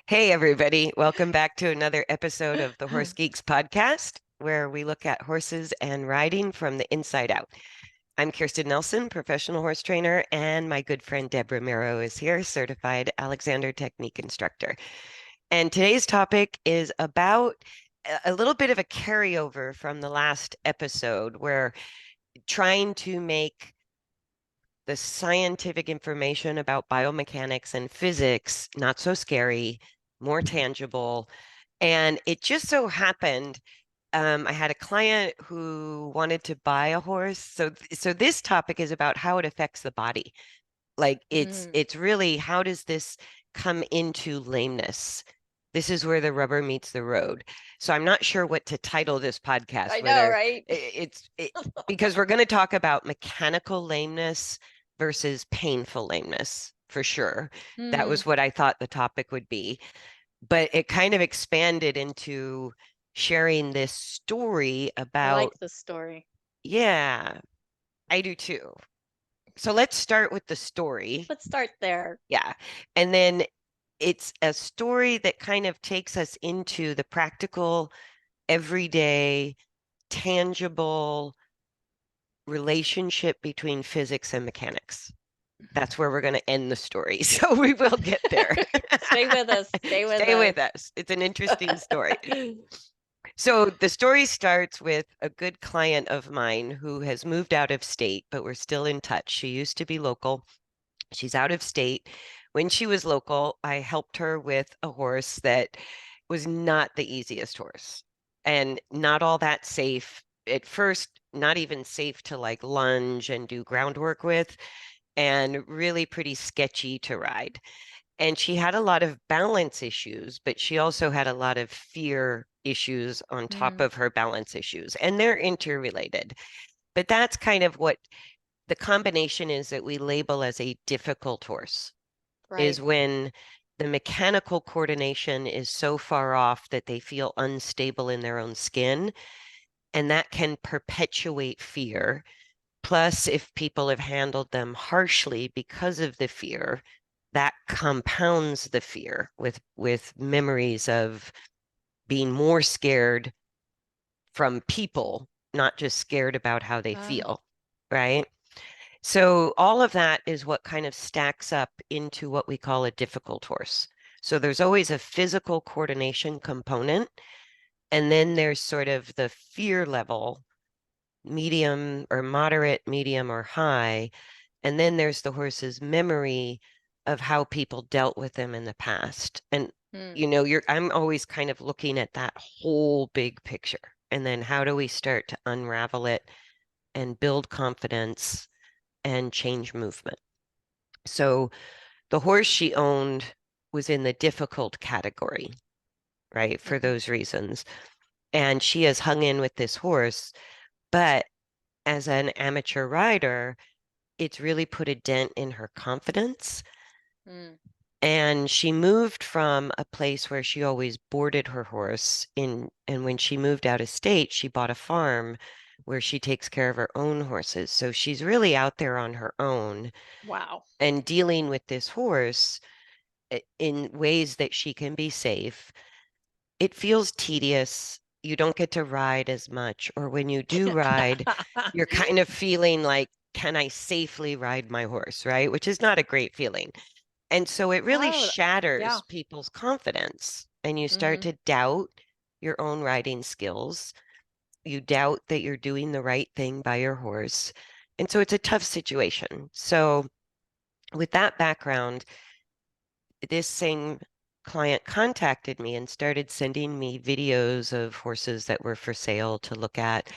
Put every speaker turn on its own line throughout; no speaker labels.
Hey, everybody. Welcome back to another episode of the Horse Geeks podcast, where we look at horses and riding from the inside out. I'm Kirsten Nelsen, professional horse trainer, and my good friend Deb Romero is here, certified Alexander Technique instructor. And today's topic is about a little bit of a carryover from the last episode, where trying to make the scientific information about biomechanics and physics not so scary, more tangible. And it just so happened, I had a client who wanted to buy a horse. So this topic is about how it affects the body. Like it's really, how does this come into lameness? This is where the rubber meets the road. So I'm not sure what to title this podcast,
I know,
whether
right?
because we're going to talk about mechanical lameness versus painful lameness for sure. That was what I thought the topic would be. But it kind of expanded into sharing this story
I
about,
like the story.
yeah, I do too. So let's start with the story.
Let's start there.
Yeah. And then it's a story that kind of takes us into the practical, everyday, tangible relationship between physics and mechanics. That's where we're going to end the story. So we will get there.
Stay with us. Stay with
Stay
us.
with us. It's an interesting story. So the story starts with a good client of mine who has moved out of state, but we're still in touch. She used to be local. She's out of state. When she was local, I helped her with a horse that was not the easiest horse and not all that safe. At first, not even safe to like lunge and do groundwork with, and really pretty sketchy to ride. And she had a lot of balance issues, but she also had a lot of fear issues on top of her balance issues, and they're interrelated. But that's kind of what the combination is that we label as a difficult horse,
Right.
is when the mechanical coordination is so far off that they feel unstable in their own skin, and that can perpetuate fear. Plus, if people have handled them harshly because of the fear, that compounds the fear with memories of being more scared from people, not just scared about how they feel, right? So all of that is what kind of stacks up into what we call a difficult horse. So there's always a physical coordination component, and then there's sort of the fear level, medium or moderate, medium or high, and then there's the horse's memory of how people dealt with them in the past. And I'm always kind of looking at that whole big picture. And then how do we start to unravel it and build confidence and change movement? So the horse she owned was in the difficult category, right? For those reasons. And she has hung in with this horse, but as an amateur rider, it's really put a dent in her confidence. And she moved from a place where she always boarded her horse and when she moved out of state, she bought a farm where she takes care of her own horses. So she's really out there on her own
Wow.
and dealing with this horse in ways that she can be safe. It feels tedious. You don't get to ride as much, or when you do ride, you're kind of feeling like, can I safely ride my horse, right? Which is not a great feeling. And so it really
Oh, yeah.
shatters people's confidence, and you start to doubt your own riding skills. You doubt that you're doing the right thing by your horse. And so it's a tough situation. So with that background, this same client contacted me and started sending me videos of horses that were for sale to look at.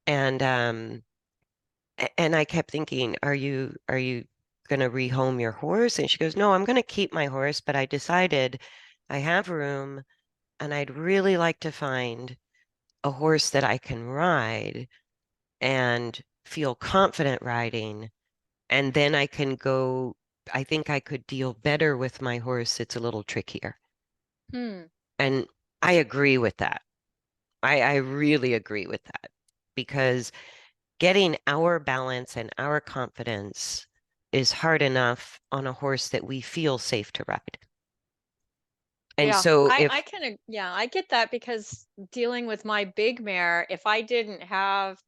And I kept thinking, are you going to rehome your horse? And she goes, no, I'm going to keep my horse, but I decided I have room and I'd really like to find a horse that I can ride and feel confident riding. And then I can go, I think I could deal better with my horse. It's a little trickier. And I agree with that. I really agree with that because getting our balance and our confidence is hard enough on a horse that we feel safe to ride. And
Yeah,
so
I can, yeah, I get that because dealing with my big mare, if I didn't have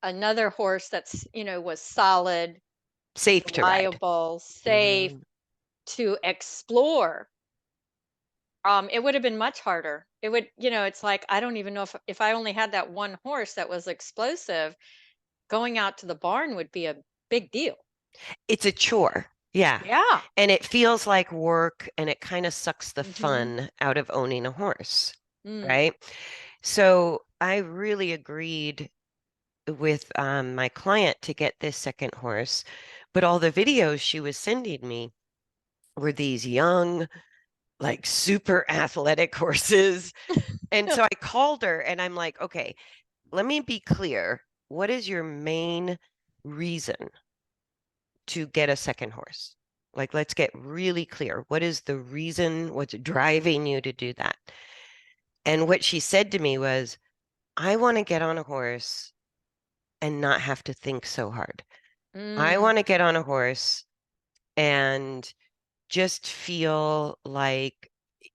another horse that's, was solid,
safe to ride.
reliable, safe
Mhm.
to explore, it would have been much harder. It would, it's like I don't even know if I only had that one horse that was explosive, going out to the barn would be a big deal.
It's a chore. Yeah.
Yeah.
And it feels like work and it kind of sucks the
Mhm.
fun out of owning a horse,
Mm.
right? So I really agreed with my client to get this second horse, but all the videos she was sending me were these young, like super athletic horses. And so I called her and I'm like, okay, let me be clear. What is your main reason to get a second horse? Like, let's get really clear. What is the reason? What's driving you to do that? And what she said to me was, I want to get on a horse and not have to think so hard. I
Mm.
want to get on a horse and just feel like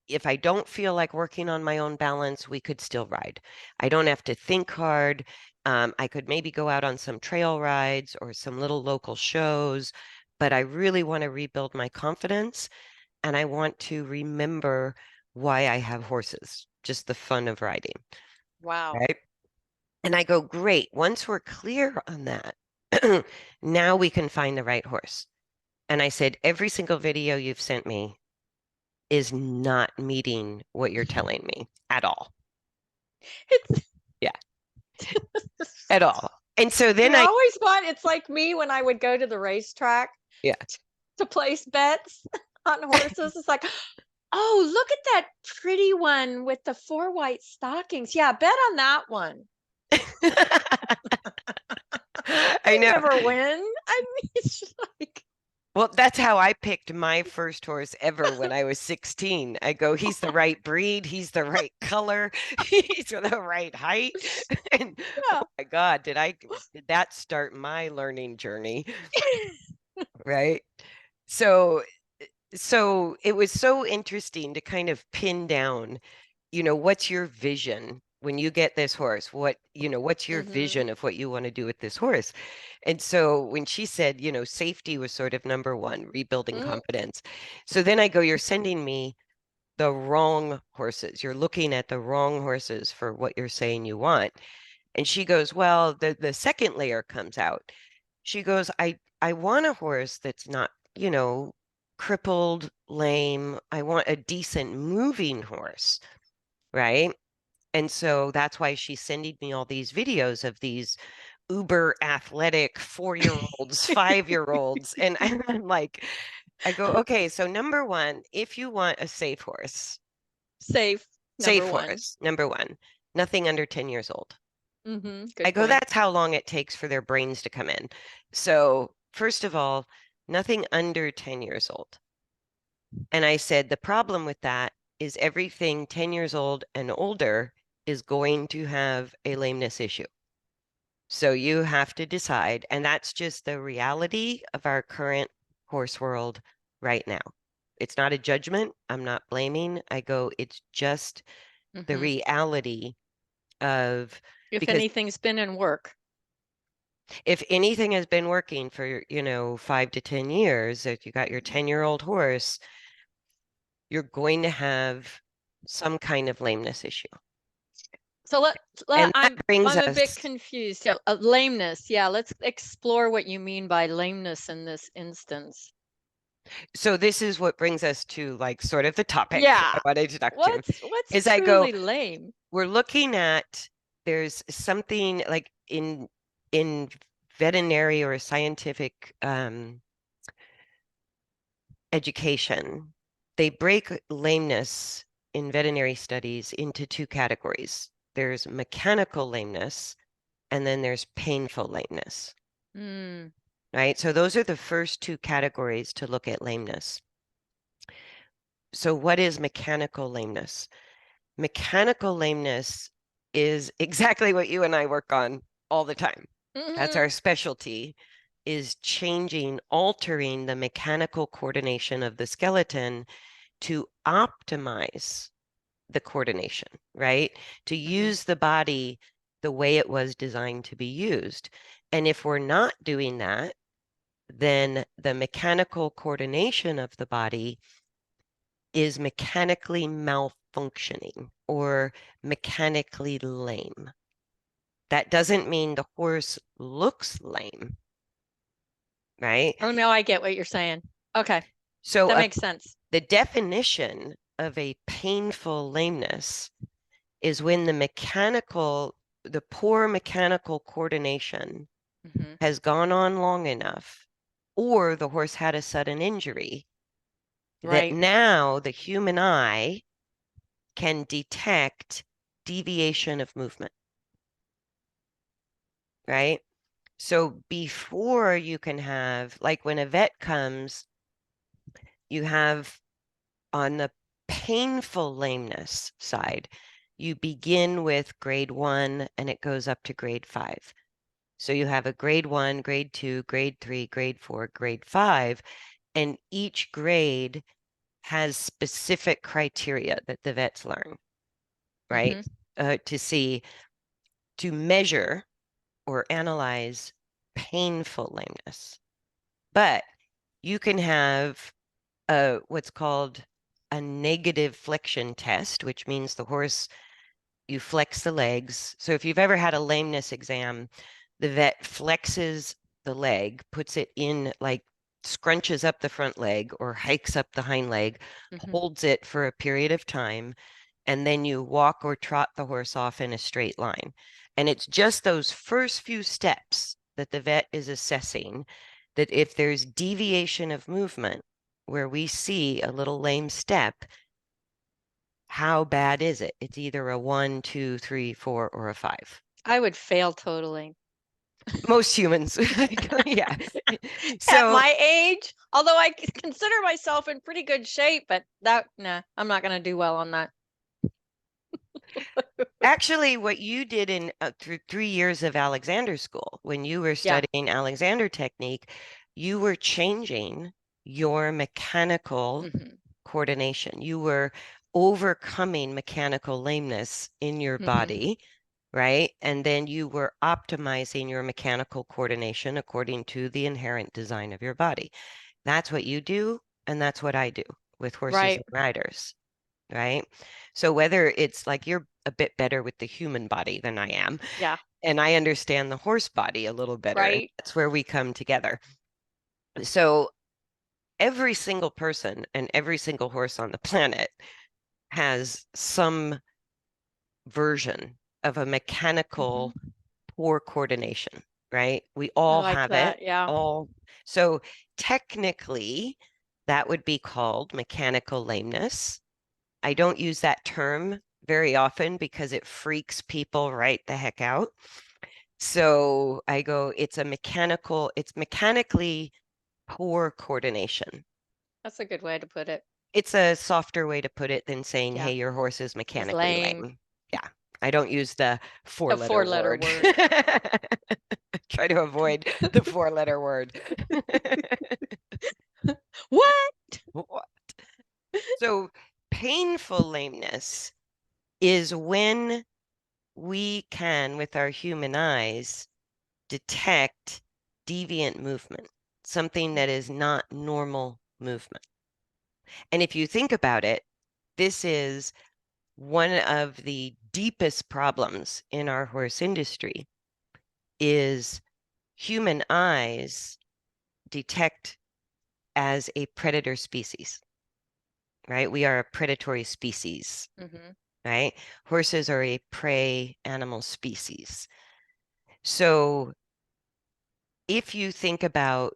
if I don't feel like working on my own balance, we could still ride. I don't have to think hard. I could maybe go out on some trail rides or some little local shows, but I really want to rebuild my confidence and I want to remember why I have horses, just the fun of riding,
Wow.
right? And I go, great. Once we're clear on that, now we can find the right horse. And I said, every single video you've sent me is not meeting what you're telling me at all.
It's
Yeah, at all. And so then
you always want it's like me when I would go to the racetrack
yeah.
to place bets on horses. It's like, "Oh, look at that pretty one with the four white stockings. Yeah, bet on that one."
I
I
know.
never win. I mean, it's just like,
Well, that's how I picked my first horse ever when I was 16. I go, he's the right breed, he's the right color, he's the right height. And oh
yeah.
my God, did that start my learning journey, right? So so it was so interesting to kind of pin down, what's your vision when you get this horse? What's your
Mhm.
vision of what you want to do with this horse? And so when she said, safety was sort of number one, rebuilding
Mm.
confidence. So then I go, you're sending me the wrong horses. You're looking at the wrong horses for what you're saying you want. And she goes, well, the second layer comes out. She goes, I want a horse that's not, crippled, lame. I want a decent moving horse, right? And so that's why she's sending me all these videos of these uber athletic 4-year-olds, 5-year-olds. And I'm like, I go, okay, so number one, if you want a
Safe, number
safe
1.
horse, number one, nothing under 10 years old.
Mhm.
I
Good
go,
point.
that's how long it takes for their brains to come in. So, first of all, nothing under 10 years old. And I said, the problem with that is everything 10 years old and older is going to have a lameness issue. So you have to decide, and that's just the reality of our current horse world right now. It's not a judgment. I'm not blaming. I go, it's just the
Mhm.
reality of
If
because
anything's been in work.
if anything has been working for, 5 to 10 years, if you got your 10-year-old horse, you're going to have some kind of lameness issue.
So
And that brings
I'm a bit
us,
confused. So, lameness. Yeah, let's explore what you mean by lameness in this instance.
so this is what brings us to like sort of the topic I
Yeah.
wanted to talk to,
What's
is I go,
truly lame?
we're looking at there's something like in veterinary or scientific education, they break lameness in veterinary studies into two categories. There's mechanical lameness, and then there's painful lameness,
Mm.
right? So those are the first two categories to look at lameness. So what is mechanical lameness? Mechanical lameness is exactly what you and I work on all the time. That's
Hmm.
our specialty, is changing, altering the mechanical coordination of the skeleton to optimize the coordination, right? To use the body the way it was designed to be used. And if we're not doing that, then the mechanical coordination of the body is mechanically malfunctioning or mechanically lame. That doesn't mean the horse looks lame, right?
Oh no, I get what you're saying. Okay,
So
that makes sense.
the definition of a painful lameness is when the poor mechanical coordination
Hmm.
has gone on long enough, or the horse had a sudden injury that
Right.
now the human eye can detect deviation of movement, right? So before you can have, like when a vet comes, you have on the painful lameness side, you begin with grade 1 and it goes up to grade 5. So you have a grade 1, grade 2, grade 3, grade 4, grade 5, and each grade has specific criteria that the vets learn, right?
Hmm.
To see, to measure or analyze painful lameness. But you can have what's called a negative flexion test, which means the horse, you flex the legs. So if you've ever had a lameness exam, the vet flexes the leg, puts it in, like scrunches up the front leg or hikes up the hind leg,
Hmm.
holds it for a period of time, and then you walk or trot the horse off in a straight line. And it's just those first few steps that the vet is assessing, that if there's deviation of movement where we see a little lame step, how bad is it? It's either a 1, 2, 3, 4, or a 5.
I would fail totally.
Most humans, yeah.
At
So
my age, although I consider myself in pretty good shape, but nah, I'm not going to do well on that.
actually, what you did in through 3 years of Alexander School, when you were
Yeah.
studying Alexander technique, you were changing your mechanical
Hmm.
coordination. You were overcoming mechanical lameness in your
Hmm.
body, right? And then you were optimizing your mechanical coordination according to the inherent design of your body. That's what you do, and that's what I do with horses
Right.
and riders, right? So whether it's like you're a bit better with the human body than I am,
Yeah.
and I understand the horse body a little better, and
Right.
that's where we come together. So every single person and every single horse on the planet has some version of a mechanical
Hmm.
poor coordination, right? We
I
all
like
have it,
that. Yeah.
all. So technically, that would be called mechanical lameness. I don't use that term very often because it freaks people right the heck out. So I go, it's mechanically poor coordination.
That's a good way to put it.
It's a softer way to put it than saying,
Yeah.
hey, your horse is
Is
mechanically
lame.
lame. Yeah, I don't use the
The
four-letter
four-letter
word.
word.
Try to avoid the four-letter word.
What?
So painful lameness is when we can, with our human eyes, detect deviant movement, something that is not normal movement. And if you think about it, this is one of the deepest problems in our horse industry is human eyes detect as a predator species, right? We are a predatory species,
Hmm.
right? Horses are a prey animal species. So if you think about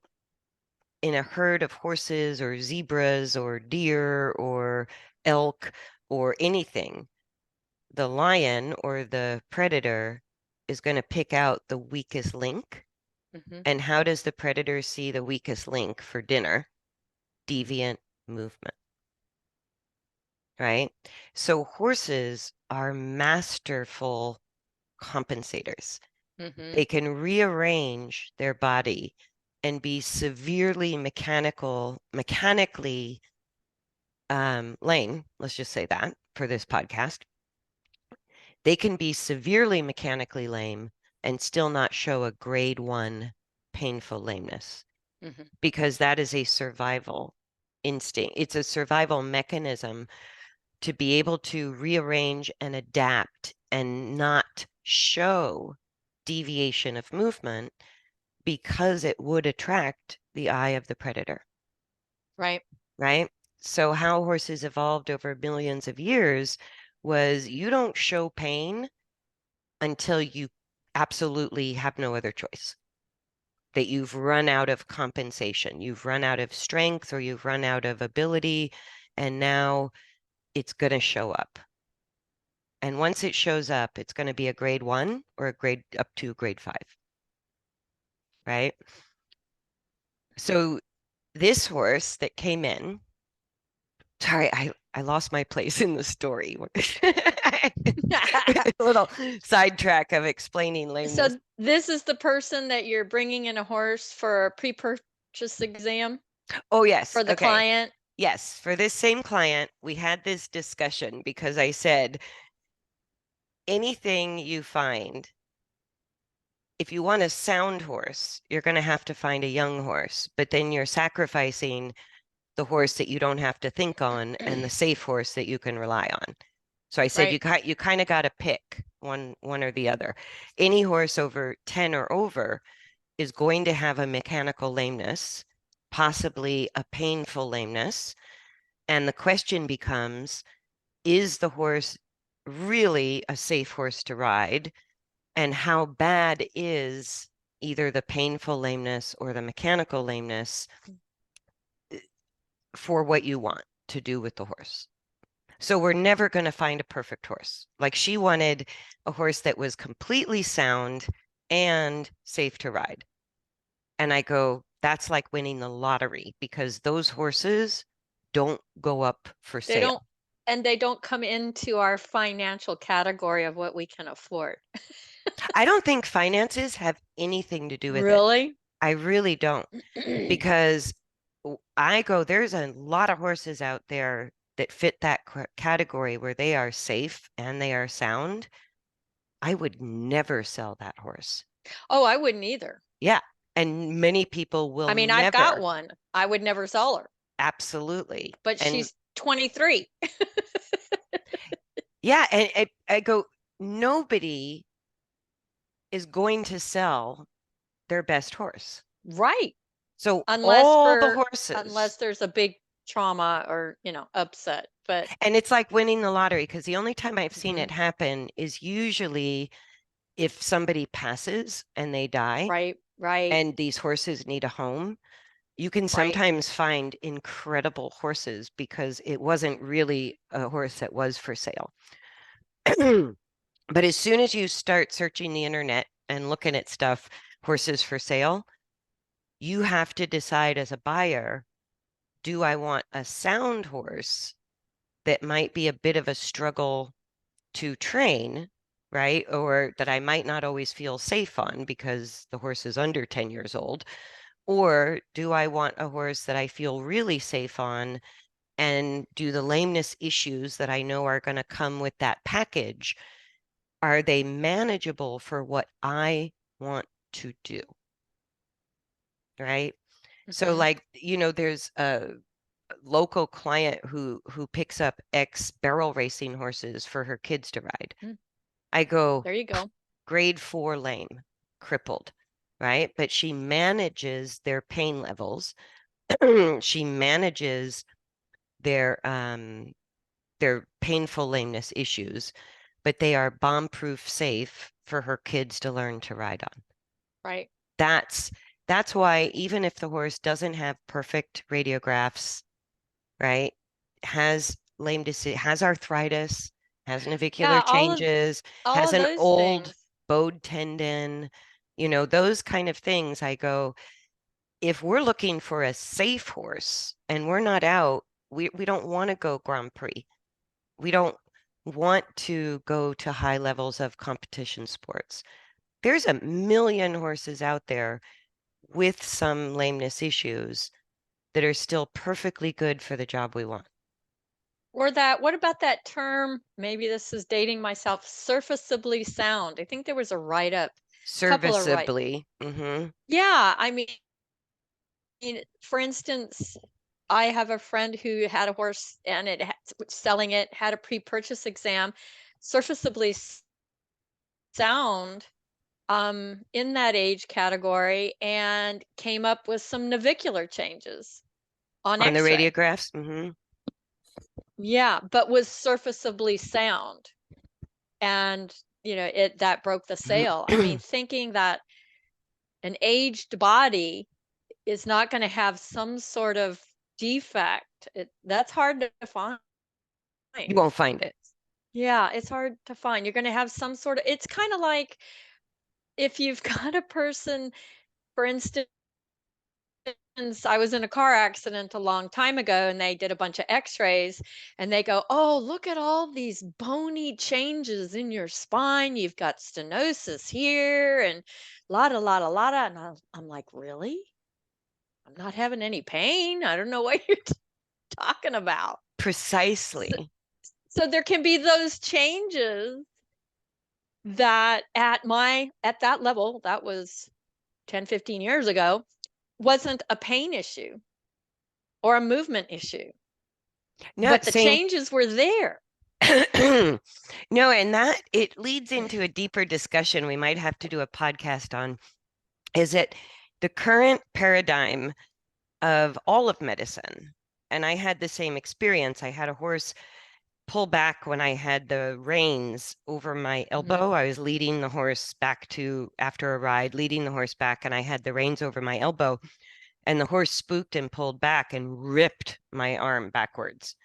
in a herd of horses or zebras or deer or elk or anything, the lion or the predator is going to pick out the weakest link.
Hmm.
And how does the predator see the weakest link for dinner? Deviant movement, right? So horses are masterful compensators.
Hmm.
They can rearrange their body and be severely mechanically lame, let's just say that for this podcast, they can be severely mechanically lame and still not show a grade 1 painful lameness
Hmm.
because that is a survival instinct. It's a survival mechanism to be able to rearrange and adapt and not show deviation of movement because it would attract the eye of the predator,
Right.
right? So, how horses evolved over millions of years was you don't show pain until you absolutely have no other choice, that you've run out of compensation, you've run out of strength, or you've run out of ability, and now it's going to show up. And once it shows up, it's going to be a grade 1 or a grade up to grade 5, right? So this horse that came in, sorry, I lost my place in the story. A little sidetrack of explaining lameness.
So this is the person that you're bringing in a horse for a pre-purchase exam
Oh, yes.
for the
Okay.
client.
Yes. For this same client, we had this discussion because I said, anything you find, if you want a sound horse, you're going to have to find a young horse, but then you're sacrificing the horse that you don't have to think on and the safe horse that you can rely on. So I said
Right.
you kind of got to pick one or the other. Any horse over 10 or over is going to have a mechanical lameness, possibly a painful lameness. And the question becomes, is the horse really a safe horse to ride? And how bad is either the painful lameness or the mechanical lameness for what you want to do with the horse? So we're never going to find a perfect horse. Like she wanted a horse that was completely sound and safe to ride. And I go, that's like winning the lottery because those horses don't go up for
They
sale.
don't, and they don't come into our financial category of what we can afford.
I don't think finances have anything to do with it.
Really?
I really don't. Because I go, there's a lot of horses out there that fit that category where they are safe and they are sound. I would never sell that horse.
Oh, I wouldn't either.
Yeah. And many people will
I mean, I've got
never.
one. I would never sell her,
Absolutely.
but
And
she's 23.
yeah, and I go, nobody is going to sell their best horse.
Right.
So
Unless
all the
for
horses,
unless there's a big trauma or, upset. But
and it's like winning the lottery because the only time I've seen
mhm,
it happen is usually if somebody passes and they die
right, right,
and these horses need a home. You can
right.
sometimes find incredible horses because it wasn't really a horse that was for sale. But as soon as you start searching the internet and looking at stuff, horses for sale, you have to decide as a buyer, do I want a sound horse that might be a bit of a struggle to train, right? Or that I might not always feel safe on because the horse is under 10 years old? Or do I want a horse that I feel really safe on and do the lameness issues that I know are going to come with that package? Are they manageable for what I want to do? Right. So
Hmm.
like, there's a local client who picks up ex barrel racing horses for her kids to ride. I go,
There you go.
grade 4 lame, crippled, right? But she manages their pain levels. She manages their painful lameness issues, but they are bomb-proof safe for her kids to learn to ride on.
Right.
That's that's why even if the horse doesn't have perfect radiographs, right? Has lame has arthritis, has navicular
Yeah, all of
changes,
all
has
of
an
those
old
things.
bowed tendon, those kind of things. I go, if we're looking for a safe horse and we're not out, we don't want to go Grand Prix. We don't want to go to high levels of competition sports. There's a million horses out there with some lameness issues that are still perfectly good for the job we want.
Or that, what about that term? Maybe this is dating myself, surfaceably sound. I think there was a write-up, couple of write.
Serviceably.
Yeah, I mean, for instance, I have a friend who had a horse and selling it, had a pre-purchase exam, surfaceably sound in that age category, and came up with some navicular changes on
On the
x-ray.
radiographs.
Yeah, but was surfaceably sound. And, that broke the sale. I mean, thinking that an aged body is not going to have some sort of defect, that's hard to find.
You won't find it.
Yeah, it's hard to find. You're going to have some sort of, it's kind of like if you've got a person, for instance, I was in a car accident a long time ago and they did a bunch of x-rays and they go, "Oh, look at all these bony changes in your spine. You've got stenosis here and lotta." And I'm like, "Really? I'm not having any pain. I don't know what you're talking about." So,
Precisely.
so there can be those changes that at that level, that was 10, 15 years ago, wasn't a pain issue or a movement issue.
No,
But the
same.
changes were there.
No, and that it leads into a deeper discussion we might have to do a podcast on. Is it the current paradigm of all of medicine? And I had the same experience. I had a horse pull back when I had the reins over my
Mhm.
elbow. I was leading the horse back to after a ride, leading the horse back, and I had the reins over my elbow, and the horse spooked and pulled back and ripped my arm backwards,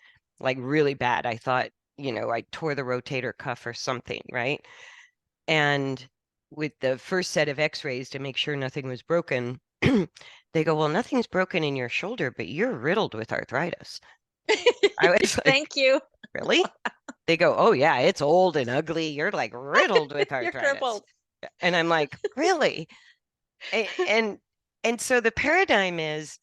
like really bad. I thought, I tore the rotator cuff or something, right? And with the first set of x-rays to make sure nothing was broken, they go, "Well, nothing's broken in your shoulder, but you're riddled with arthritis." I was like,
Thank you.
"Really?" They go, "Oh yeah, it's old and ugly. You're like riddled with
You're
arthritis."
crippled.
And I'm like, "Really?" And and so the paradigm is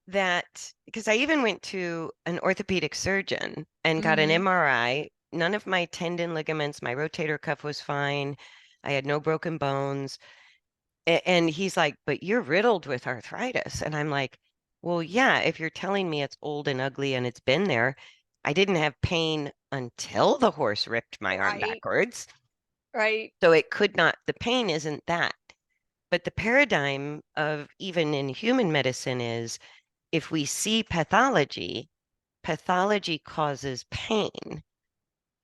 that because I even went to an orthopedic surgeon and got an
Mhm.
MRI. None of my tendon ligaments, my rotator cuff was fine. I had no broken bones. And he's like, "But you're riddled with arthritis." And I'm like, "Well, yeah, if you're telling me it's old and ugly and it's been there, I didn't have pain until the horse ripped my arm
Right.
backwards.
Right.
So it could not, the pain isn't that." But the paradigm of even in human medicine is if we see pathology, pathology causes pain.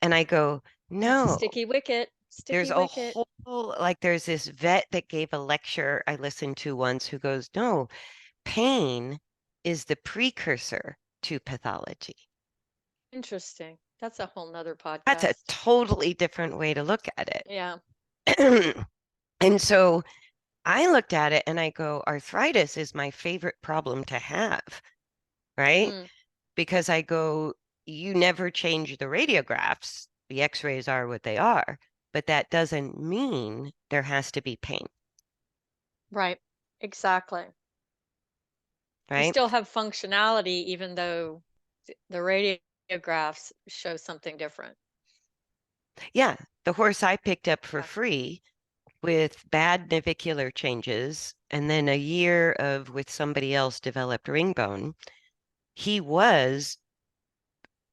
And I go,
It's a
"No,
sticky wicket.
there's
Sticky
a
wicket.
whole, like, there's this vet that gave a lecture I listened to once who goes, no, pain is the precursor to pathology."
Interesting. That's a whole nother
That's a
podcast.
totally different way to look at
Yeah.
it. And so I looked at it and I go, arthritis is my favorite problem to have, right?
Mm.
Because I go, you never change the radiographs. The x-rays are what they are, but that doesn't mean there has to be pain,
Right. Exactly. You
right?
still have functionality even though the radiographs show something different.
Yeah, the horse I picked up for
Yeah.
free with bad navicular changes and then a year of with somebody else developed ring bone. He was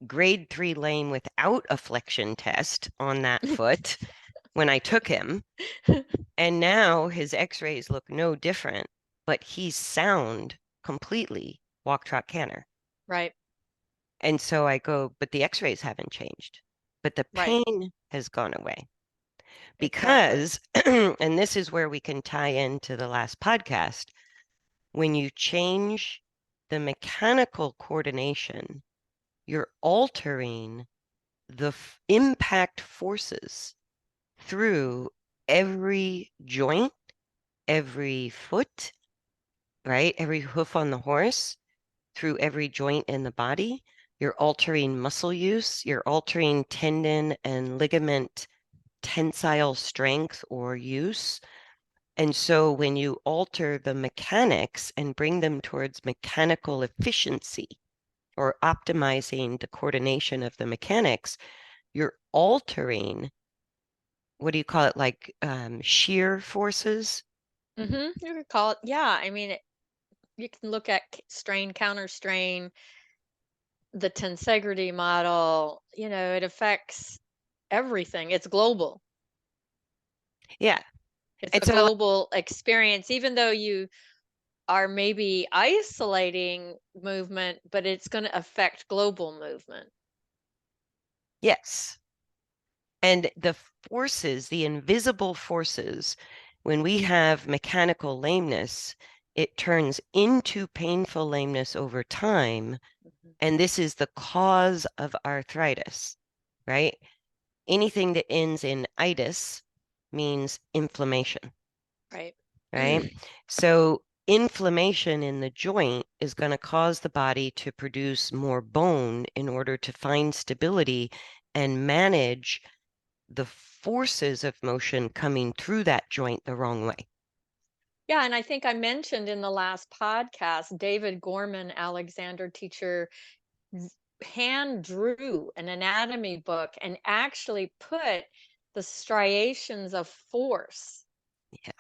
grade 3 lame without a flexion test on that foot when I took him. And now his x-rays look no different, but he's sound completely, walk, trot, canter.
Right.
And so I go, but the x-rays haven't changed, but the
Right.
pain has gone away.
Exactly.
Because, and this is where we can tie into the last podcast, when you change the mechanical coordination, you're altering the impact forces through every joint, every foot, right? Every hoof on the horse, through every joint in the body. You're altering muscle use, you're altering tendon and ligament tensile strength or use. And so when you alter the mechanics and bring them towards mechanical efficiency or optimizing the coordination of the mechanics, you're altering, what do you call it, like shear forces?
You could call it, yeah. I mean, you can look at strain, counter strain, the tensegrity model. It affects everything. It's global.
Yeah.
It's
And
a
so,
global experience, even though you are maybe isolating movement, but it's going to affect global movement.
yes. And the forces, the invisible forces, when we have mechanical lameness, it turns into painful lameness over time.
Mhm.
And this is the cause of arthritis, right? Anything that ends in itis means inflammation,
Right.
right? So inflammation in the joint is going to cause the body to produce more bone in order to find stability and manage the forces of motion coming through that joint the wrong way.
Yeah, and I think I mentioned in the last podcast, David Gorman, Alexander teacher, hand drew an anatomy book and actually put the striations of force
Yeah,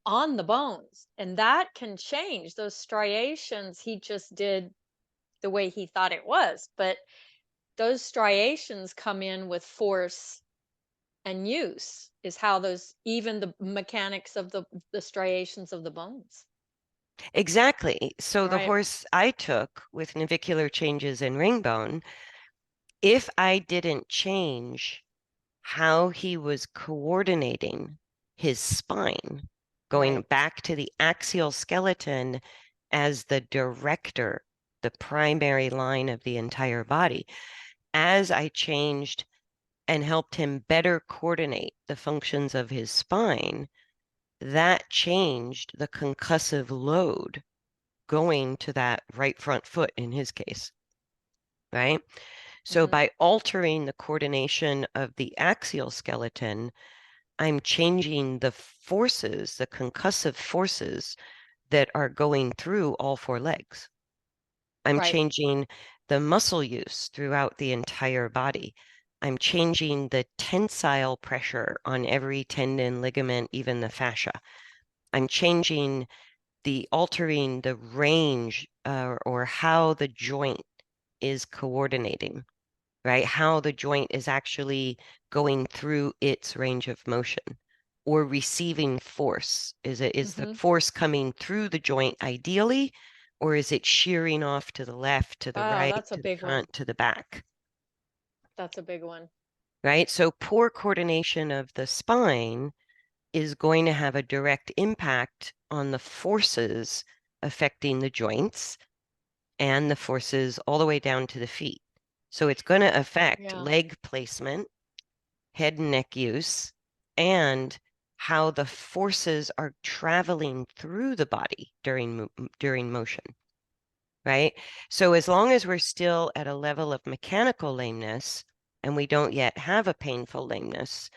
on the bones. And that can change those striations. He just did the way he thought it was. But those striations come in with force and use, is how those, even the mechanics of the striations of the bones.
exactly. So the
Right.
horse I took with navicular changes in ring bone, if I didn't change how he was coordinating his spine, going
Right.
back to the axial skeleton as the director, the primary line of the entire body, as I changed and helped him better coordinate the functions of his spine, that changed the concussive load going to that right front foot in his case, right? So
Hmm.
by altering the coordination of the axial skeleton, I'm changing the forces, the concussive forces that are going through all four legs. I'm
Right.
changing the muscle use throughout the entire body. I'm changing the tensile pressure on every tendon, ligament, even the fascia. I'm changing altering the range or how the joint is coordinating, right? How the joint is actually going through its range of motion or receiving force. Is the
Hmm.
force coming through the joint ideally, or is it shearing off to the left, to the
Wow,
right,
that's a
to the
big one.
front, to the back,
That's a big one.
right? So poor coordination of the spine is going to have a direct impact on the forces affecting the joints and the forces all the way down to the feet. So it's going to affect
Yeah.
leg placement, head and neck use, and how the forces are traveling through the body during motion, right? So as long as we're still at a level of mechanical lameness and we don't yet have a painful lameness,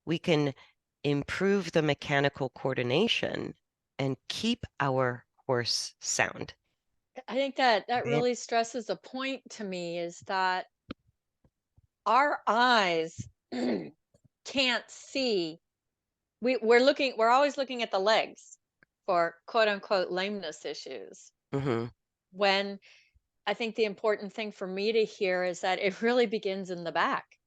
we can improve the mechanical coordination and keep our horse sound.
I think that
Right?
really stresses a point to me, is that our eyes can't see. We're always looking at the legs for quote unquote lameness issues.
Hmm.
When I think the important thing for me to hear is that it really begins in the back.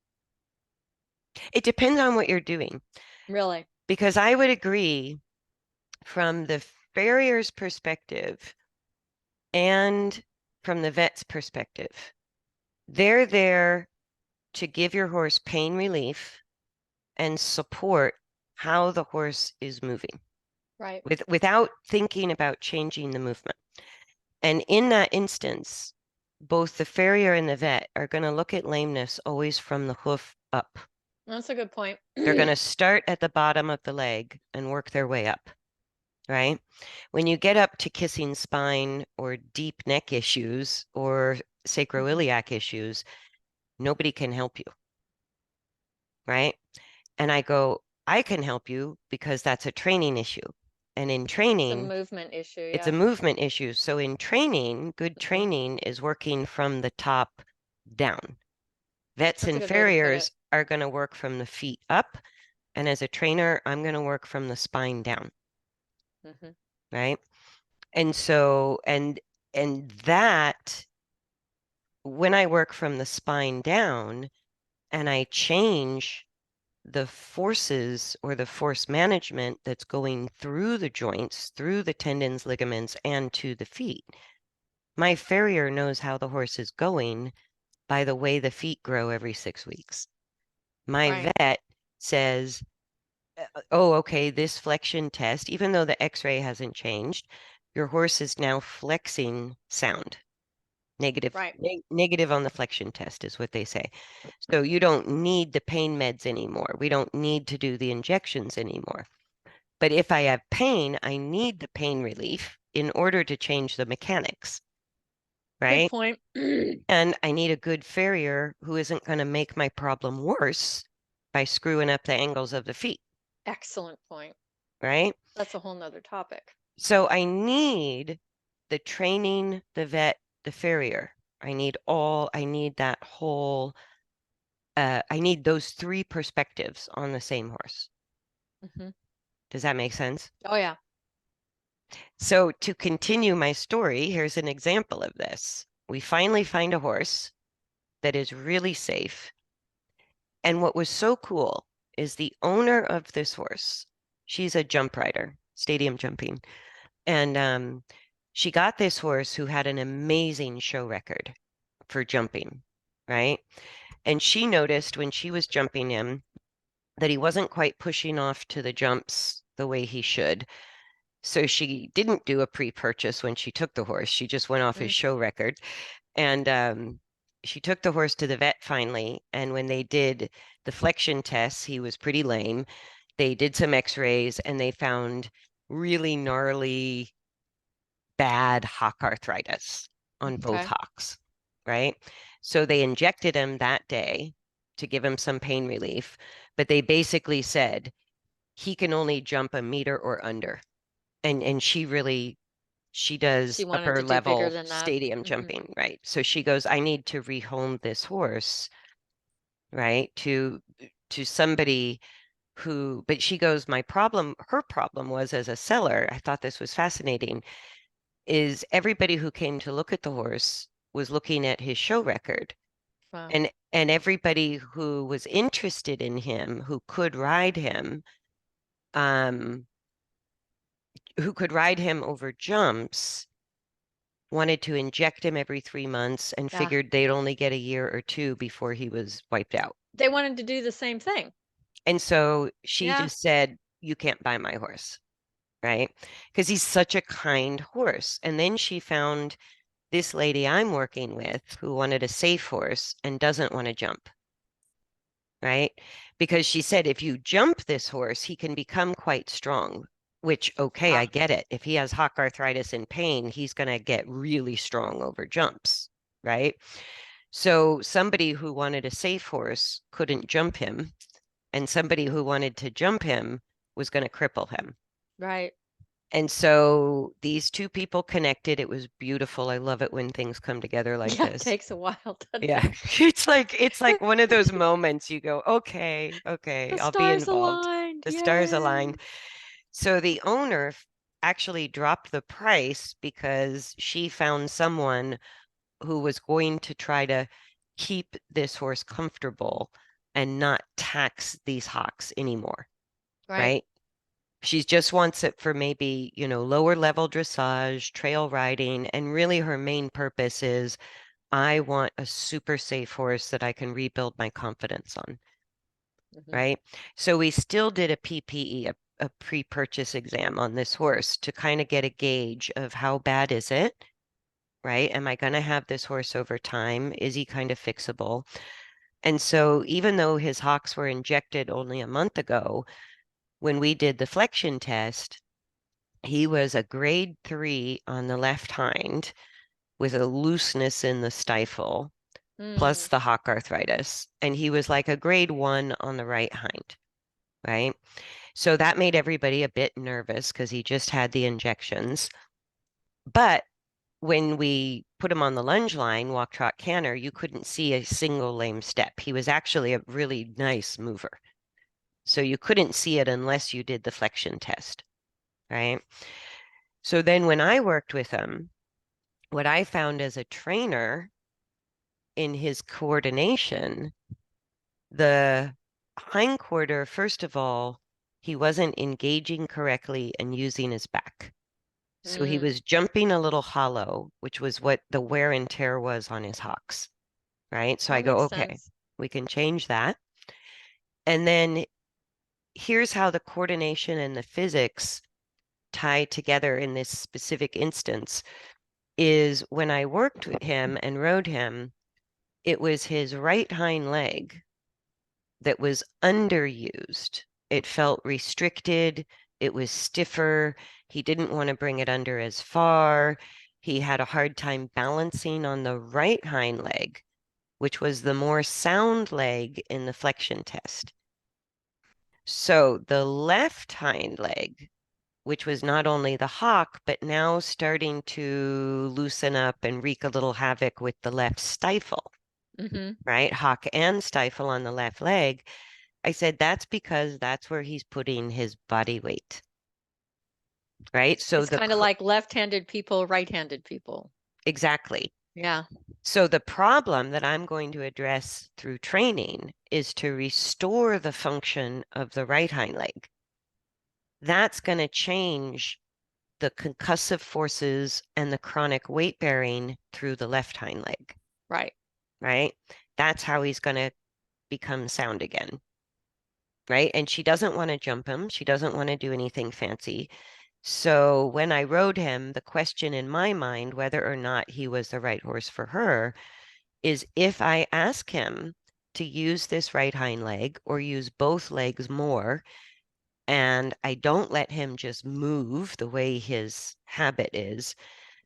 It depends on what you're doing,
Really.
because I would agree from the farrier's perspective and from the vet's perspective. They're there to give your horse pain relief and support how the horse is moving
Right.
without thinking about changing the movement. And in that instance, both the farrier and the vet are going to look at lameness always from the hoof up.
That's a good point.
They're going to start at the bottom of the leg and work their way up, right? When you get up to kissing spine or deep neck issues or
Mhm.
sacroiliac issues, nobody can help you, right? And I go, I can help you because that's a training issue. And in
It's a
training,
movement issue,
it's a
yeah.
movement issue. So in training, good
Mhm.
training is working from the top down. Vets
That's a
and
good way to put it.
farriers are going to work from the feet up. And as a trainer, I'm going to work from the spine down,
Mhm.
right? And so, and that, when I work from the spine down and I change the forces or the force management that's going through the joints, through the tendons, ligaments, and to the feet, my farrier knows how the horse is going by the way the feet grow every 6 weeks. My
Right.
vet says, oh, okay, this flexion test, even though the x-ray hasn't changed, your horse is now flexing sound.
Right.
Negative on the flexion test is what they say. So you don't need the pain meds anymore. We don't need to do the injections anymore. But if I have pain, I need the pain relief in order to change the mechanics,
Good
right?
point.
And I need a good farrier who isn't going to make my problem worse by screwing up the angles of the feet,
Excellent point.
right?
That's a whole nother topic.
So I need the training, the vet, the farrier. I need that whole, I need those three perspectives on the same horse.
Mhm.
Does that make sense?
Oh, yeah.
So to continue my story, here's an example of this. We finally find a horse that is really safe. And what was so cool is the owner of this horse, she's a jump rider, stadium jumping. And she got this horse who had an amazing show record for jumping, right? And she noticed when she was jumping him that he wasn't quite pushing off to the jumps the way he should. So she didn't do a pre-purchase when she took the horse. She just went off his
Mm,
show record. And she took the horse to the vet finally. And when they did the flexion tests, he was pretty lame. They did some x-rays and they found really gnarly, bad hock arthritis on both
okay.
hocks, right? So they injected him that day to give him some pain relief, but they basically said he can only jump a meter or under. And she
She
does
wanted
upper
to do bigger
level
than that.
stadium
Mhm.
jumping, right? So she goes, I need to rehome this horse, right? To somebody who, but she goes, her problem was as a seller, I thought this was fascinating, is everybody who came to look at the horse was looking at his show record.
Wow.
And everybody who was interested in him, um, who could ride him over jumps, wanted to inject him every 3 months and
Yeah.
figured they'd only get a year or two before he was wiped out.
They wanted to do the same thing.
And so she
Yeah.
just said, you can't buy my horse, right? Because he's such a kind horse. And then she found this lady I'm working with who wanted a safe horse and doesn't want to jump, right? Because she said if you jump this horse, he can become quite strong, which, okay, I
Ah,
get it. If he has hock arthritis and pain, he's going to get really strong over jumps, right? So somebody who wanted a safe horse couldn't jump him, and somebody who wanted to jump him was going to cripple him.
right.
And so these two people connected. It was beautiful. I love it when things come together like
Yeah, it
this.
takes a while, doesn't
Yeah.
it?
It's like one of those moments you go, okay,
The
okay, I'll be
stars
involved.
aligned.
The stars aligned.
Yay.
So the owner actually dropped the price because she found someone who was going to try to keep this horse comfortable and not tax these hocks anymore,
Right.
right? She just wants it for maybe, lower level dressage, trail riding, and really her main purpose is I want a super safe horse that I can rebuild my confidence on,
Mhm.
right? So we still did a PPE, a pre-purchase exam on this horse to kind of get a gauge of how bad is it, right? Am I going to have this horse over time? Is he kind of fixable? And so even though his hocks were injected only a month ago, when we did the flexion test, he was a grade 3 on the left hind with a looseness in the stifle, plus
Mm,
the hock arthritis. And he was like a grade 1 on the right hind, right? So that made everybody a bit nervous because he just had the injections. But when we put him on the lunge line, walk, trot, canter, you couldn't see a single lame step. He was actually a really nice mover. So you couldn't see it unless you did the flexion test, right? So then when I worked with him, what I found as a trainer in his coordination, the hindquarter, first of all, he wasn't engaging correctly and using his back. So he
Mm,
was jumping a little hollow, which was what the wear and tear was on his hocks, right? So I
that
go,
makes
okay,
sense.
we can change that. And then here's how the coordination and the physics tie together in this specific instance is when I worked with him and rode him, it was his right hind leg that was underused. It felt restricted. It was stiffer. He didn't want to bring it under as far. He had a hard time balancing on the right hind leg, which was the more sound leg in the flexion test. So the left hind leg, which was not only the hock, but now starting to loosen up and wreak a little havoc with the left stifle,
Hmm.
right? Hock and stifle on the left leg. I said, that's because that's where he's putting his body weight, right? So
It's kind of like left-handed people, right-handed people.
exactly.
Yeah,
So the problem that I'm going to address through training is to restore the function of the right hind leg. That's going to change the concussive forces and the chronic weight bearing through the left hind leg,
right.
right? That's how he's going to become sound again, right? And she doesn't want to jump him. She doesn't want to do anything fancy. So when I rode him, the question in my mind, whether or not he was the right horse for her, is if I ask him to use this right hind leg or use both legs more, and I don't let him just move the way his habit is,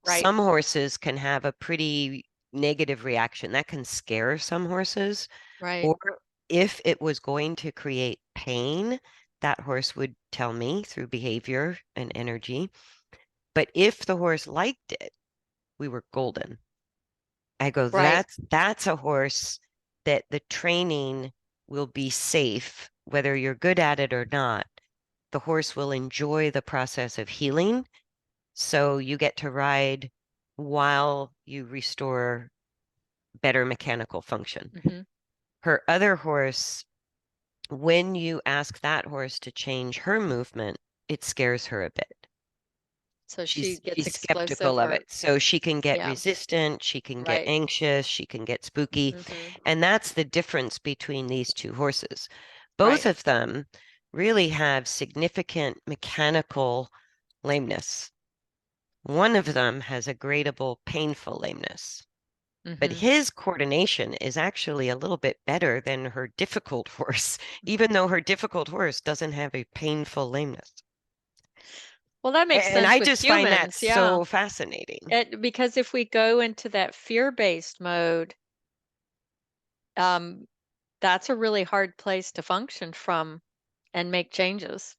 Right,
some horses can have a pretty negative reaction. That can scare some horses.
right,
Or if it was going to create pain, that horse would tell me through behavior and energy. But if the horse liked it, we were golden. I go,
right.
that's a horse that the training will be safe, whether you're good at it or not. The horse will enjoy the process of healing. So you get to ride while you restore better mechanical function.
Hmm.
Her other horse, when you ask that horse to change her movement, it scares her a bit.
So she
She's
gets
skeptical
explosive
of
or,
it. So she can get
yeah,
resistant, she can get
right.
anxious, she can get spooky.
Hmm.
And that's the difference between these two horses. Both
Right.
of them really have significant mechanical lameness. One of them has a gradable painful lameness, but
Hmm.
his coordination is actually a little bit better than her difficult horse, even though her difficult horse doesn't have a painful lameness.
Well, that makes
And
sense
I
with
just find that
humans. Yeah.
so fascinating.
Because if we go into that fear-based mode, um, that's a really hard place to function from and make changes.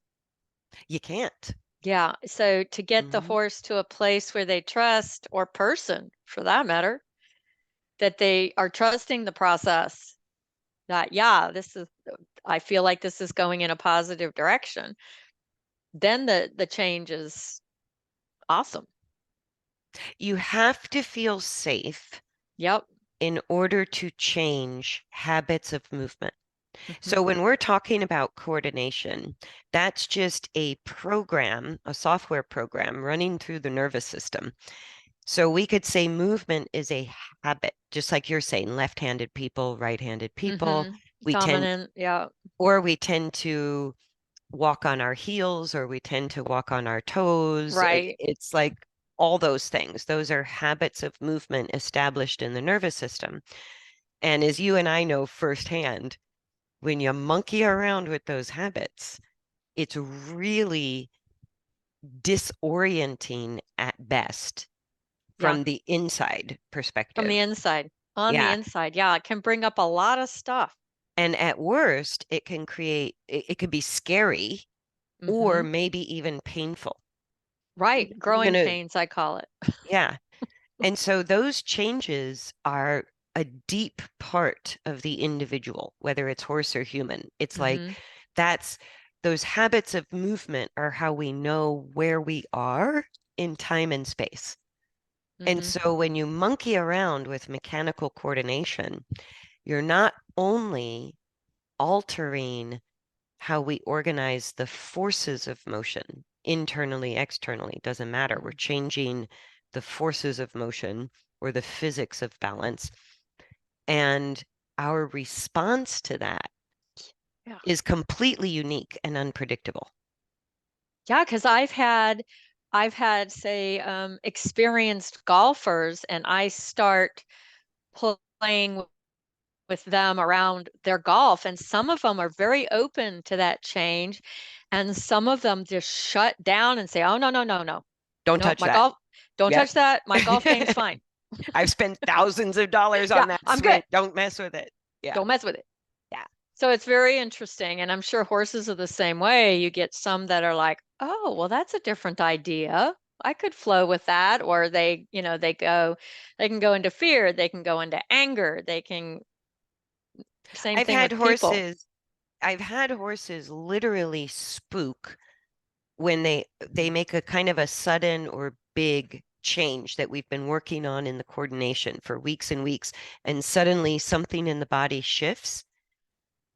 You can't.
Yeah. So to get the
Mhm.
horse to a place where they trust, or person for that matter, that they are trusting the process, that, yeah, I feel like this is going in a positive direction, then the change is awesome.
You have to feel safe
Yep.
in order to change habits of movement.
Hmm.
So when we're talking about coordination, that's just a program, a software program running through the nervous system. So we could say movement is a habit, just like you're saying, left-handed people, right-handed people.
Hmm.
We tend,
Dominant. Yeah.
or we tend to walk on our heels, or we tend to walk on our toes.
Right.
It's like all those things. Those are habits of movement established in the nervous system. And as you and I know firsthand, when you monkey around with those habits, it's really disorienting at best
Yeah.
from the inside
From
perspective.
the inside. On the
Yeah.
inside. Yeah. It can bring up a lot of stuff.
And at worst, it can create, it can be scary or
Mm-hmm.
maybe even painful.
Right.
You
Growing
know,
pains, I call it.
yeah. And so those changes are a deep part of the individual, whether it's horse or human. It's like
Mm-hmm.
that's those habits of movement are how we know where we are in time and space. And
Mm-hmm.
so when you monkey around with mechanical coordination, you're not only altering how we organize the forces of motion internally, externally, doesn't matter. We're changing the forces of motion or the physics of balance. And our response to that
Yeah.
is completely unique and unpredictable.
Yeah, because say, experienced golfers, and I start playing with them around their golf, and some of them are very open to that change, and some of them just shut down and say, "Oh, no, no, no, no,
Don't
no,
touch
my
that.
golf, don't
Yep.
touch that. My golf game's fine.
I've spent thousands of dollars
Yeah,
on that
I'm
swing.
good.
Don't mess with it. Yeah.
Don't mess with it."
Yeah.
So it's very interesting. And I'm sure horses are the same way. You get some that are like, oh, well, that's a different idea. I could flow with that. Or they can go into fear, they can go into anger, they can, same
I've
thing
had
with people.
horses, I've had horses literally spook when they make a kind of a sudden or big change that we've been working on in the coordination for weeks and weeks, and suddenly something in the body shifts.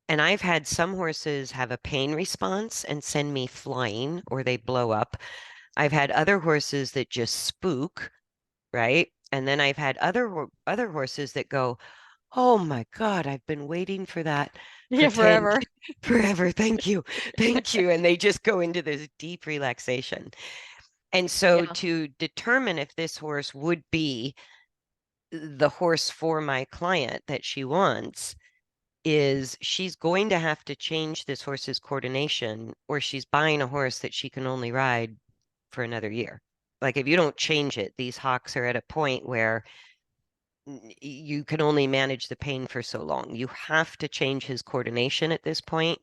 And I've had some horses have a pain response and send me flying or they blow up. I've had other horses that just spook, right? And then I've had other horses that go, "Oh my God, I've been waiting for that for
Yeah,
10
forever.
forever. Thank you. Thank you." And they just go into this deep relaxation. And so
Yeah.
to determine if this horse would be the horse for my client that she wants is she's going to have to change this horse's coordination, or she's buying a horse that she can only ride for another year. Like if you don't change it, these hocks are at a point where you can only manage the pain for so long. You have to change his coordination at this point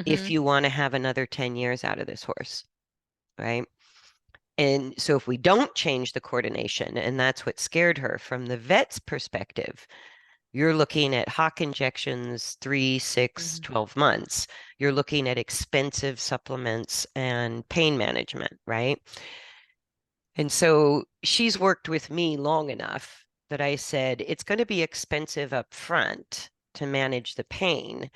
if
Mm-hmm.
you want to have another 10 years out of this horse, right? And so if we don't change the coordination, and that's what scared her from the vet's perspective, you're looking at hock injections 3, 6,
Mm-hmm.
12 months. You're looking at expensive supplements and pain management, right? And so she's worked with me long enough that I said it's going to be expensive up front to manage the pain,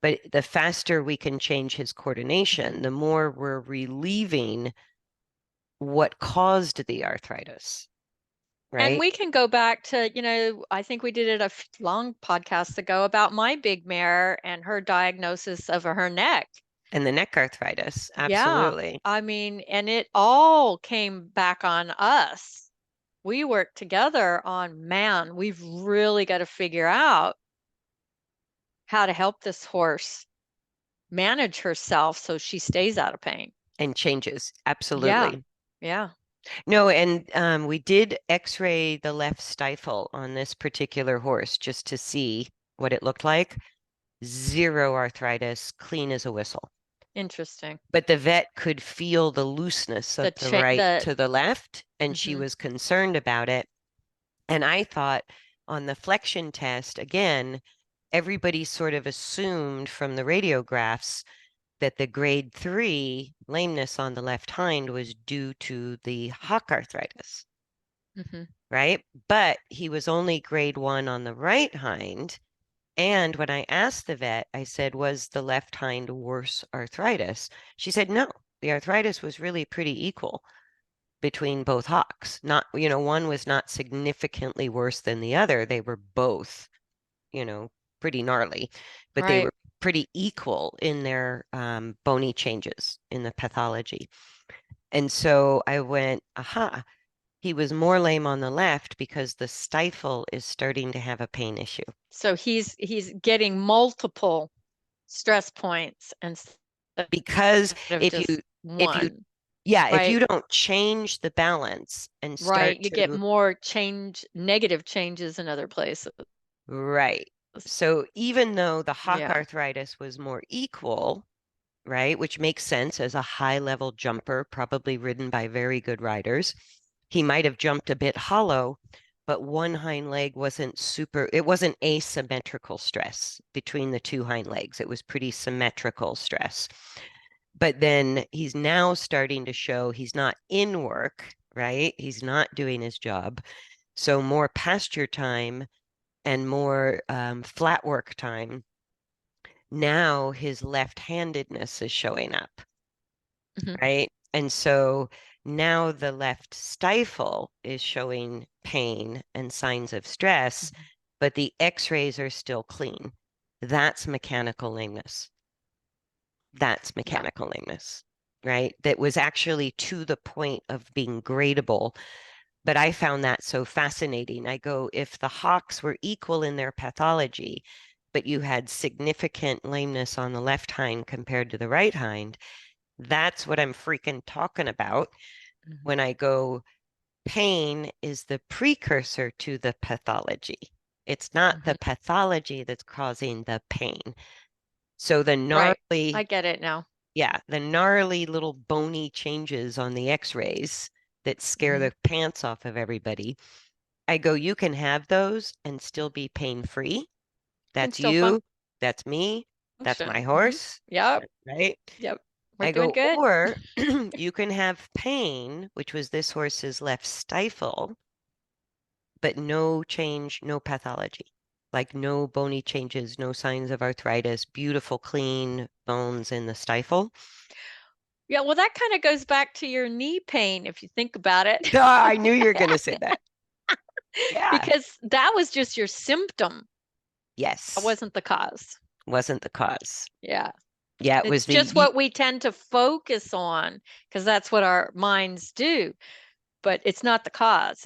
but the faster we can change his coordination, the more we're relieving what caused the arthritis,
And
right?
we can go back to, I think we did it long podcasts ago about my big mare and her diagnosis of her neck.
And the neck arthritis,
Yeah.
absolutely.
I mean, and it all came back on us. We worked together on, man, we've really got to figure out how to help this horse manage herself so she stays out of pain.
And changes,
Yeah.
absolutely.
Yeah.
No, and we did x-ray the left stifle on this particular horse just to see what it looked like. Zero arthritis, clean as a whistle.
Interesting.
But the vet could feel the looseness
The
of the
cha
right
the
to the left, and she
hmm
was concerned about it. And I thought on the flexion test, again, everybody sort of assumed from the radiographs that the grade 3 lameness on the left hind was due to the hock arthritis,
hmm
right? But he was only grade 1 on the right hind. And when I asked the vet, I said, was the left hind worse arthritis? She said, no, the arthritis was really pretty equal between both hocks. Not, one was not significantly worse than the other. They were both, you know, pretty gnarly, but they
Right.
were pretty equal in their bony changes in the pathology. And so I went, aha, he was more lame on the left because the stifle is starting to have a pain issue.
So he's getting multiple stress points instead
Because
of
if you
just
if you
one,
yeah, if
right?
you don't change the balance and
Right.
start
You get
to
more negative changes in other places.
right. So even though the hock
Yeah.
arthritis was more equal, right? Which makes sense as a high level jumper, probably ridden by very good riders. He might have jumped a bit hollow, but one hind leg it wasn't asymmetrical stress between the two hind legs. It was pretty symmetrical stress. But then he's now starting to show he's not in work, right? He's not doing his job. So more pasture time and more flat work time. Now his left-handedness is showing up,
Mhm.
right? And so now the left stifle is showing pain and signs of stress,
Mhm.
but the x-rays are still clean. That's mechanical lameness. That's
Yeah.
mechanical lameness, right? That was actually to the point of being gradable. But I found that so fascinating. I go, if the hawks were equal in their pathology, but you had significant lameness on the left hind compared to the right hind, that's what I'm freaking talking about
Mhm.
when I go, pain is the precursor to the pathology. It's not the
Mhm.
pathology that's causing the pain. So the
Right. I
gnarly,
get it now.
yeah, the gnarly little bony changes on the x-rays that scare
Mhm.
the pants off of everybody. I go, you can have those and still be pain-free.
And
That's
still
you. That's me. That's my
function. Mhm.
horse,
Yep.
right?
Yep. We're
I
doing
go,
good.
or you can have pain, which was this horse's left stifle, but no change, no pathology. Like no bony changes, no signs of arthritis, beautiful, clean bones in the stifle.
Yeah, well, that kind of goes back to your knee pain if you think about it.
Ah, I knew you were going to say that. Yeah.
Because that was just your symptom. That
Yes.
wasn't the cause.
Wasn't the cause.
Yeah.
Yeah, it
It's
was
just what we tend to focus on because that's what our minds do, but it's not the cause.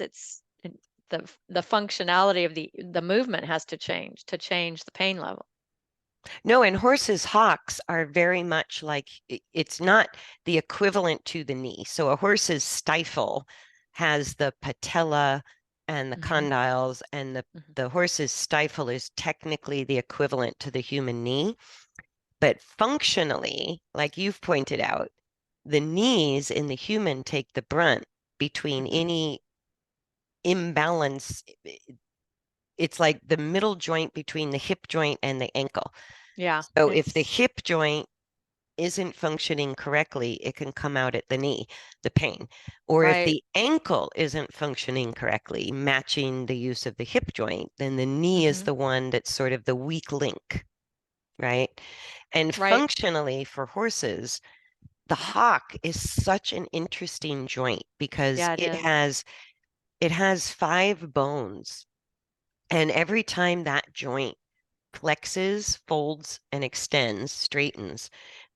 The functionality of the movement has to change the pain level.
no, and horses' hocks are very much like it's not the equivalent to the knee. So a horse's stifle has the patella and the
Hmm.
condyles, and
Hmm.
the horse's stifle is technically the equivalent to the human knee. But functionally, like you've pointed out, the knees in the human take the brunt between
Hmm.
any imbalance. It's like the middle joint between the hip joint and the ankle.
Yeah,
So if the
it's
hip joint isn't functioning correctly, it can come out at the knee, the pain. Or if
right.
the ankle isn't functioning correctly, matching the use of the hip joint, then the knee is
Hmm.
the one that's sort of the weak link, right? And
Right.
functionally for horses, the hock is such an interesting joint because
Yeah, it is.
it has five bones, and every time that joint flexes, folds, and extends, straightens,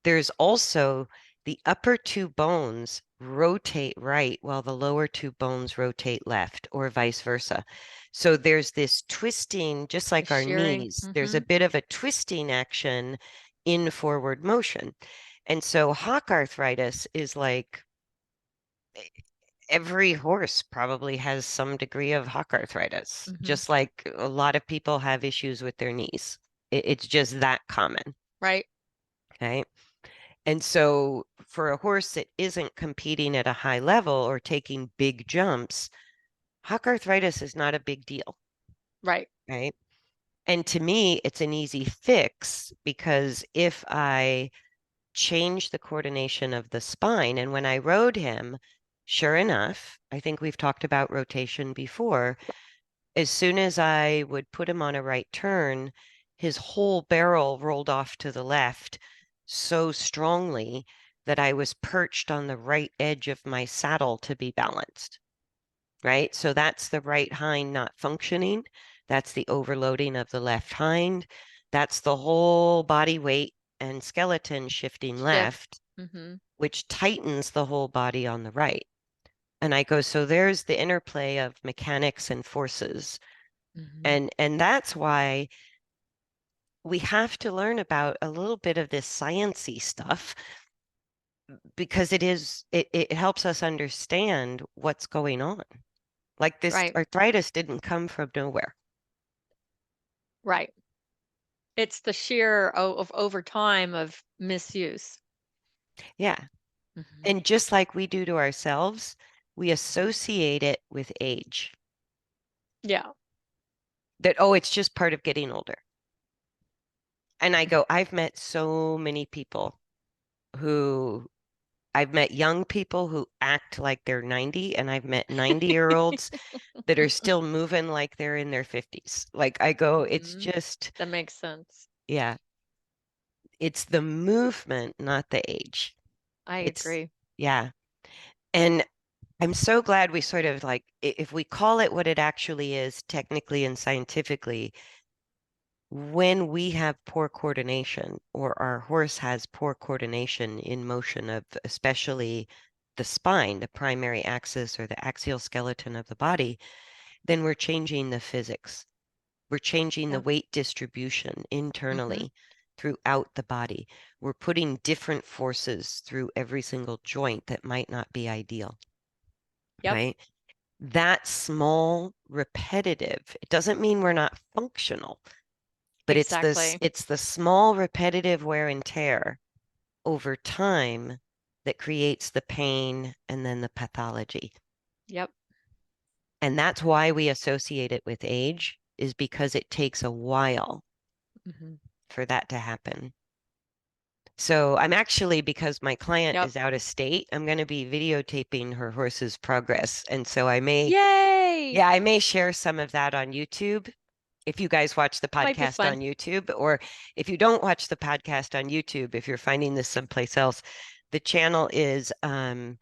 there's also the upper two bones rotate right while the lower two bones rotate left, or vice versa. So there's this twisting, just
The
like our
shearing.
knees, there's a
Hmm.
bit of a twisting action in forward motion. And so hock arthritis is like every horse probably has some degree of hock arthritis,
Hmm.
just like a lot of people have issues with their knees. It's just that common.
Right.
Okay. And so for a horse that isn't competing at a high level or taking big jumps, hock arthritis is not a big deal.
Right.
Right. And to me, it's an easy fix because if I change the coordination of the spine, and when I rode him, sure enough, I think we've talked about rotation before. As soon as I would put him on a right turn, his whole barrel rolled off to the left so strongly that I was perched on the right edge of my saddle to be balanced, right? So that's the right hind not functioning. That's the overloading of the left hind. That's the whole body weight and skeleton shifting
Shift.
left,
Hmm.
which tightens the whole body on the right. And I go, so there's the interplay of mechanics and forces.
Hmm.
And that's why we have to learn about a little bit of this sciencey stuff because it helps us understand what's going on. Like this
Right.
arthritis didn't come from nowhere.
Right. It's the sheer of over time of misuse.
Yeah.
Mhm.
And just like we do to ourselves, we associate it with age.
Yeah.
That, oh, it's just part of getting older. And I go, I've met so many people who I've met young people who act like they're 90, and I've met 90-year-olds that are still moving like they're in their 50s. Like I go, it's
Mhm.
just,
That makes sense.
yeah, it's the movement, not the age.
I
It's,
agree.
yeah. And I'm so glad we sort of like, if we call it what it actually is, technically and scientifically, when we have poor coordination or our horse has poor coordination in motion of especially the spine, the primary axis or the axial skeleton of the body, then we're changing the physics. We're changing the
Yeah.
weight distribution
Mhm.
internally throughout the body. We're putting different forces through every single joint that might not be ideal,
Yep.
right? That small repetitive, it doesn't mean we're not functional, but
Exactly.
it's the small repetitive wear and tear over time that creates the pain and then the pathology.
Yep.
And that's why we associate it with age, is because it takes a while
Mhm.
for that to happen. So I'm actually, because my client
Yep.
is out of state, I'm going to be videotaping her horse's progress. And so I may,
Yay!
yeah, I may share some of that on YouTube if you guys watch the
Might be
podcast
fun.
on YouTube, or if you don't watch the podcast on YouTube, if you're finding this someplace else, the channel is Kirsten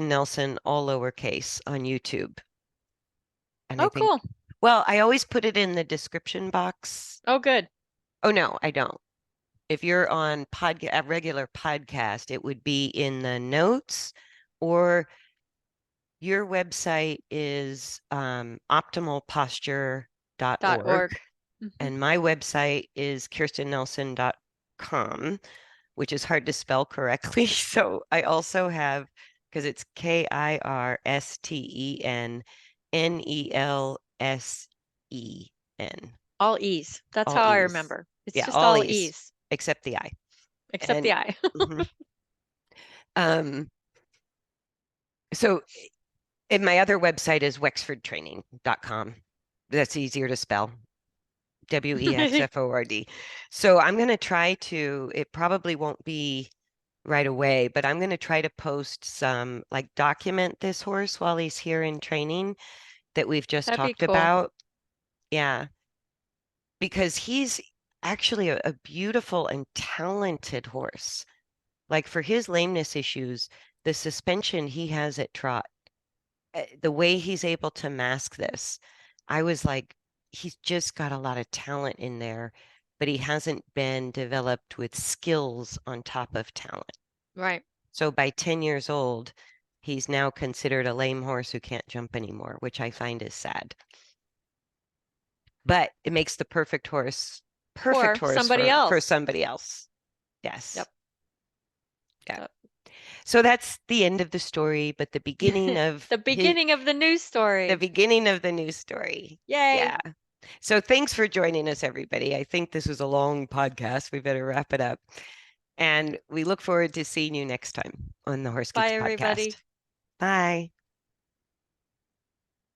Nelsen, all lowercase, on YouTube. And I
Oh,
think,
cool.
well, I always put it in the description box.
Oh, good.
Oh, no, I don't. If you're on a regular podcast, it would be in the notes, or your website is optimalposture.org.
.org. Mhm.
And my website is kirstennelsen.com, which is hard to spell correctly. So I also have, because it's KirstenNelsen.
All E's. That's
All
how I
E's.
remember. It's
Yeah,
just
all
all
E's,
E's,
except the I.
except
And
the I.
mhm. um, so and my other website is wexfordtraining.com. That's easier to spell. Wexford. So I'm going to try to, it probably won't be right away, but I'm going to try to post some, like, document this horse while he's here in training that we've just
That'd be
talked
cool.
about. Yeah, because he's actually a beautiful and talented horse. Like for his lameness issues, the suspension he has at trot, the way he's able to mask this, I was like, he's just got a lot of talent in there, but he hasn't been developed with skills on top of talent.
Right.
So by 10 years old, he's now considered a lame horse who can't jump anymore, which I find is sad. But it makes the perfect
For
horse
somebody
for
else.
somebody else. Yes.
Yep.
Yeah.
Yep.
So that's the end of the story, but the beginning of
The beginning of the news
the
story.
beginning of the news story.
Yay.
Yeah. So thanks for joining us, everybody. I think this was a long podcast. We better wrap it up. And we look forward to seeing you next time on the Horse
Bye,
Geeks podcast.
everybody.
Bye.